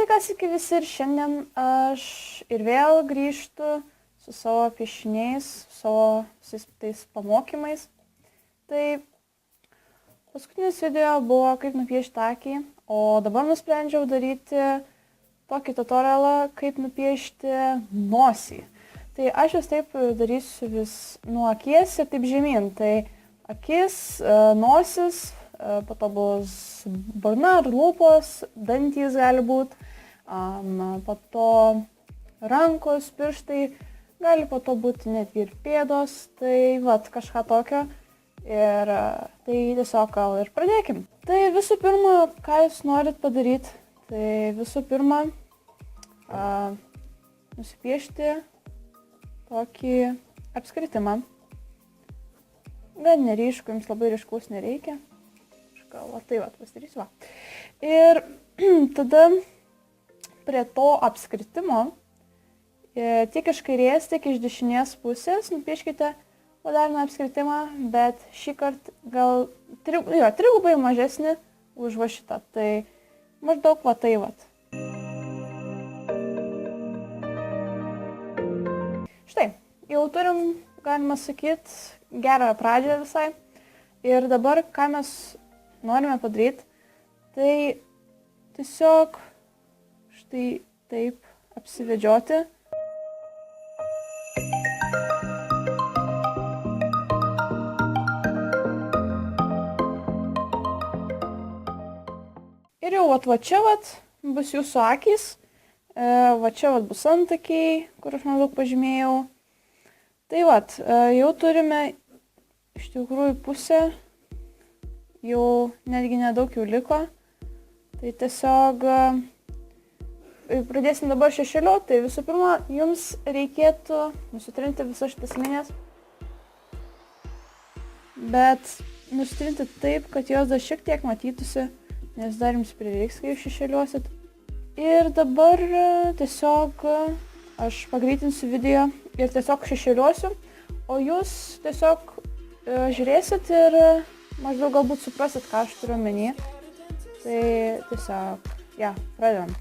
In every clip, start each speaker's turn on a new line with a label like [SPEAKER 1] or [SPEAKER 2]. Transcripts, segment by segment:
[SPEAKER 1] Sveikas iki visi ir šiandien aš ir vėl grįžtu su savo piešiniais, savo visais tais pamokymais. Tai paskutinis video buvo kaip nupiešti akį, o dabar nusprendžiau daryti tokį tutorialą, kaip nupiešti nosį. Tai aš vis taip darysiu vis nuo akies ir taip žemyn. Tai akis, nosis, po to bus burna ar lūpos, dantys gali būti, po to rankos, pirštai, gali po to būti netgi ir pėdos, tai vat kažką tokio. Ir tai tiesiog gal ir pradėkim. Tai visų pirma, ką jūs norit padaryti, tai visų pirma nusipiešti tokį apskritimą. Gan neryškų, jums labai ryškaus nereikia. Gal tai pasidarysiu. Ir tada prie to apskritimo tiek iš kairės, tiek iš dešinės pusės nupieškite padarną apskritimą, bet šį kartą gal trigubai mažesnį už va šitą. Tai maždaug va tai vat. Štai, jau turim, galima sakyti, gerą pradžią visai. Ir dabar, ką mes norime padaryti, tai tiesiog štai taip apsivedžioti. Ir jau va čia bus jūsų akys, va čia bus antakiai, kur aš maždaug pažymėjau. Tai jau turime iš tikrųjų pusę, jau netgi nedaug jau liko. Tai tiesiog pradėsim dabar šešėliuoti. Tai visų pirma, jums reikėtų nusitrinti visas šitas linijas, bet nusitrinti taip, kad jos dar šiek tiek matytųsi, nes dar jums prireiks, kai jūs šešėliuosit. Ir dabar tiesiog aš pagreitinsiu video ir tiesiog šešėliuosiu, o jūs tiesiog žiūrėsit ir maždaug galbūt suprasit, ką aš turiu omeny. Tai tiesiog, pradedam.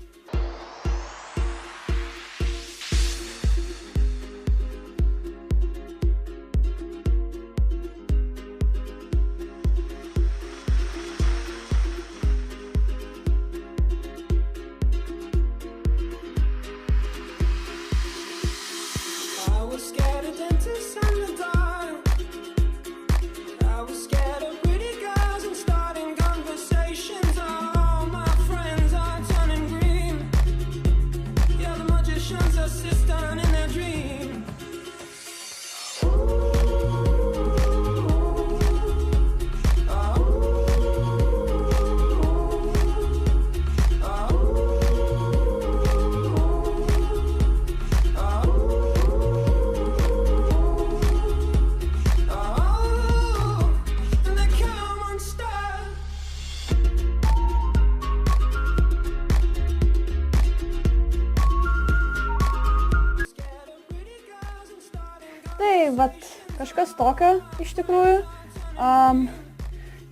[SPEAKER 1] Tai kažkas tokio iš tikrųjų.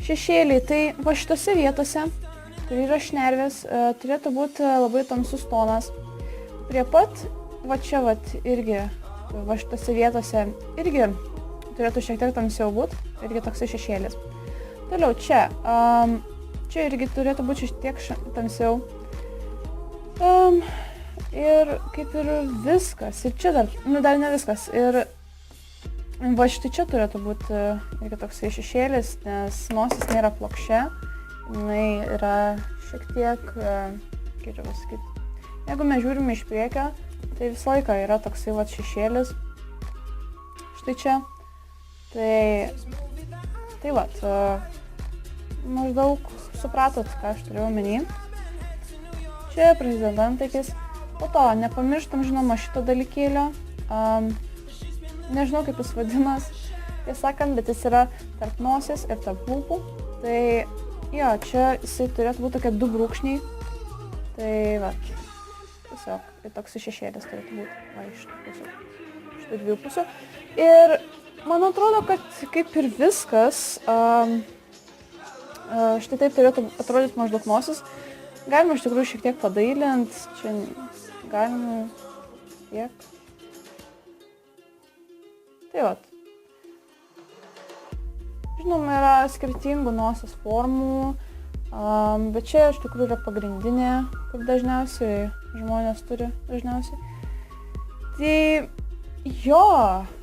[SPEAKER 1] Šešėliai, tai va šitose vietose, kur yra šnervės, turėtų būti labai tamsus tonas. Prie pat, va čia irgi, va šitose vietose irgi turėtų šiek tiek tamsiau būti, irgi toksai šešėlis. Toliau čia, čia irgi turėtų būti šiek tiek tamsiau. Ir kaip ir viskas, ir čia dar ne viskas. Ir va štai čia turėtų būti irgi toksai šešėlis, nes nosis nėra plokščia, jinai yra šiek tiek, kaip čia pasakyti, jeigu mes žiūrime iš priekio, tai visą laiką yra toksai šešėlis, štai čia, tai maždaug supratot, ką aš turėjau omeny. Čia prasideda antakis, po to nepamirštam žinoma šito dalykėlio. Nežinau, kaip jis vadinas, tiesąkant, bet jis yra tarp nosies ir tarp lūpų. Tai čia jisai turėtų būti tokie 2 brūkšniai. Tai tiesiog, toks šešėlis turėtų būti iš šitų 2 pusių. Ir man atrodo, kad kaip ir viskas, štai taip turėtų atrodyti maždaug nosis. Galima iš tikrųjų šiek tiek padailinti, čia galima tiek. Tai vat. Žinoma, yra skirtingų nosies formų, bet čia iš tikrųjų yra pagrindinė, kur dažniausiai žmonės turi dažniausiai. Tai jo,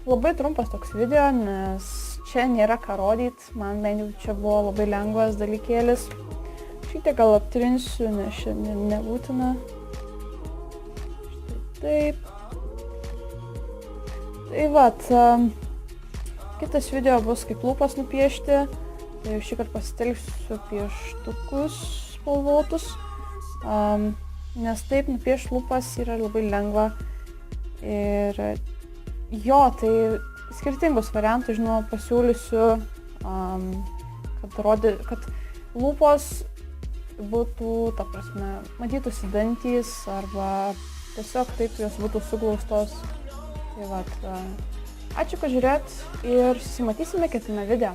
[SPEAKER 1] labai trumpas toks video, nes čia nėra ką rodyti, man bent jau čia buvo labai lengvas dalykėlis. Šiek tiek gal aptrinsiu, nes šiandien nebūtina. Štai taip. Tai vat, kitas video bus kaip lūpas nupiešti. Tai šį kartą pasitelksiu pieštukus spalvotus, nes taip nupiešti lūpas yra labai lengva. Ir jo, tai skirtingus variantus, žinoma, pasiūlysiu, kad lūpos būtų, ta prasme, matytųsi dantys arba tiesiog taip jos būtų suglaustos. Tai vat, ačiū, kad žiūrėt ir susimatysime kitame video.